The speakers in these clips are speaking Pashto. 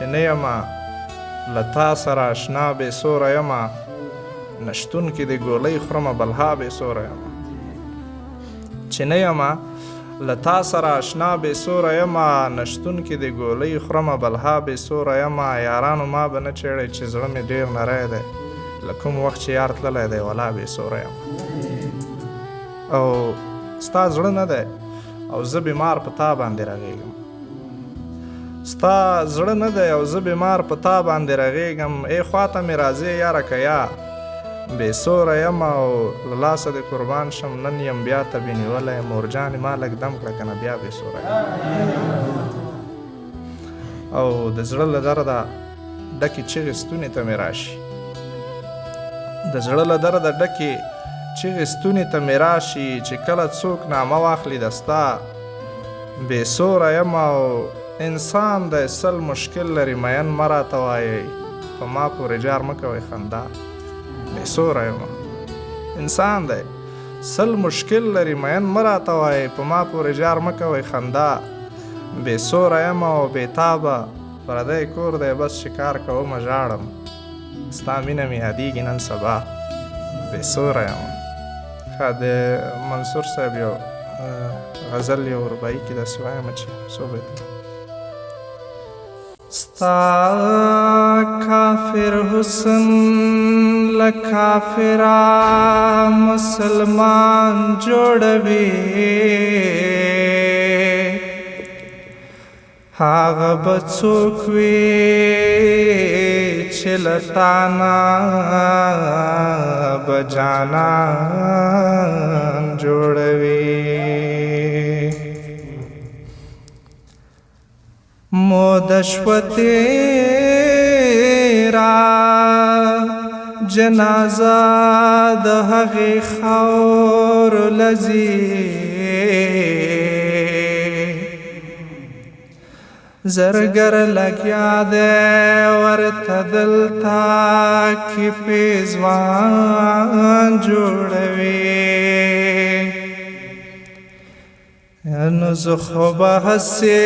چې نه یمه له تا سره اشنا بې سوره یمه نشتون کې د ګولۍ خورمه بلها بې سوره یمه چې نه یمه له تا سره اشنا بې سوره یمه نشتون کې د ګولۍ خورمه بلها بې سوره یمه یارانو ما به نه چیړئ چې زړه مې ډېر نری دی له کوم وخت چې یار تللی دی ولا بې سوره یمه او ستا زړه نه دی او زه بیمار په تا باندې رغېږم ستا زړه نه دی او زه بیمار په تا باندې رغېږم ای خواته مې راځې یاره که یا بې سوره یم او له لاسه دې قربان شم نن یم بیا ته بې نیولی مورجانې ما لږ دم کړه که نه بیا بې سوره یم او د زړه له درده ډکې چغې ستونې ته مې راشي د زړه له درده ډکې چغې ستونې ته مې راشي چې کله څوک نامه واخلي د ستا بې سوره یم او انسان دی سل مشکل لري مین مه راته وایئ په ما پورې جار مه کوئ خندا بې سوره یم انسان دی سل مشکل لري مین مه راته وایئ په ما پورې جار مه کوئ خندا بې سوره یم او بېتابه پردی کور دی بس چې کار کومه ژاړم ستا مینه مې یادېږي نن سبا بې سوره یم د منصور صاحب یو غزل یو رباعي کې داسې وایمه چې څو بیتونه ستا کافر حسن لکافرا مسلمان جوړوي هغه به څوک وي چې له تا نه به جانان جوړوي موده شوه تېره جنازه د هغې خاورو لځي زرګر لګیا دی ورته دلته کې پیزوان جوړوي نو زه خو به هسې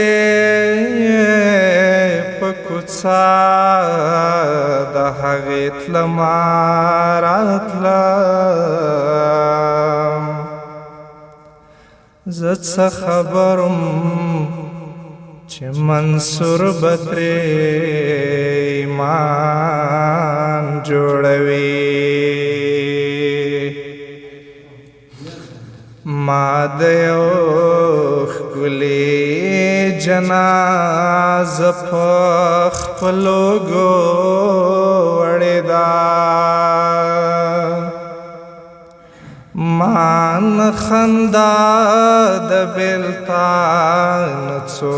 په کوڅه د هغې تلمه راتلم زه څه خبرم چې منصور به ترې ایمان جوړوي ما د یو ښکلې جنازه په خپلو اوږو وړې ده ما نه خندا د بېلتان څو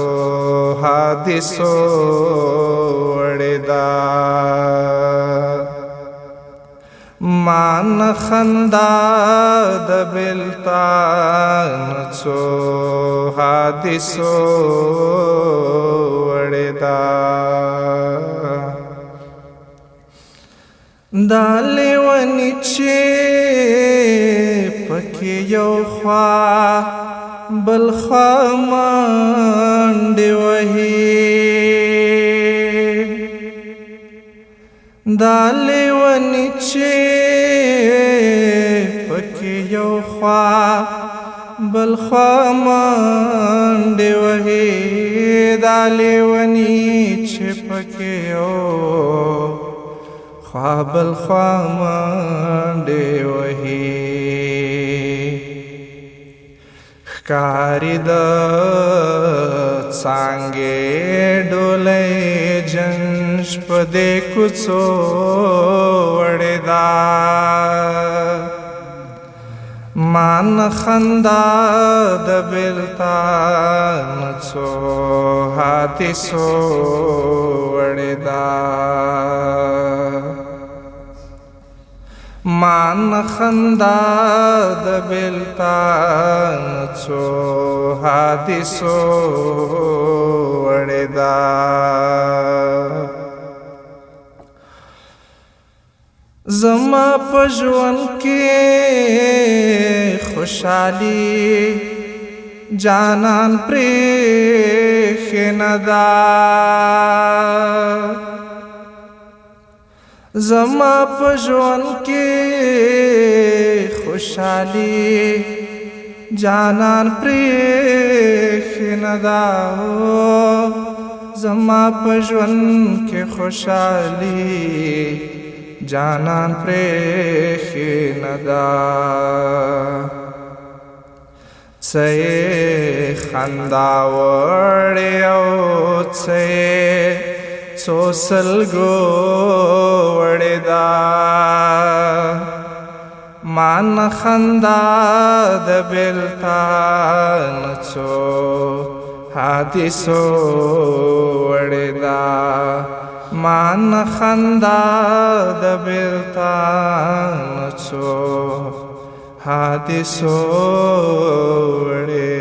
حادثو وړې ده ما نه خندا د بېلتان څو حادثو وړې ده دا لیونی چې پکې یو خوا بل خوا منډې وهي دا لیونی چې پکې یو خوا بل خوا منډې وهي دا لیونی چې پکې یو خوا بل خوا منډې وهي ښکاري د څانګې ډولۍ جنش په دې کوڅو وړې ده ما نه خندا د بېلتان څو حادثو وړې ده ما نه خندا د بېلتان څو حادثو وړې ده زما په ژوند کې خوشحالي جانان پرېښې نه ده زما په ژوند کې خوشحالي جانان پرېښې نه ده زما په ژوند کې خوشحالي جانان پرېښې نه ده څه یې خندا وړې او څه یې څو سلګو وړې ده ما نه خندا د بېلتان څو حادثو وړې ده ما نه خندا د بېلتان څو حادثو وړې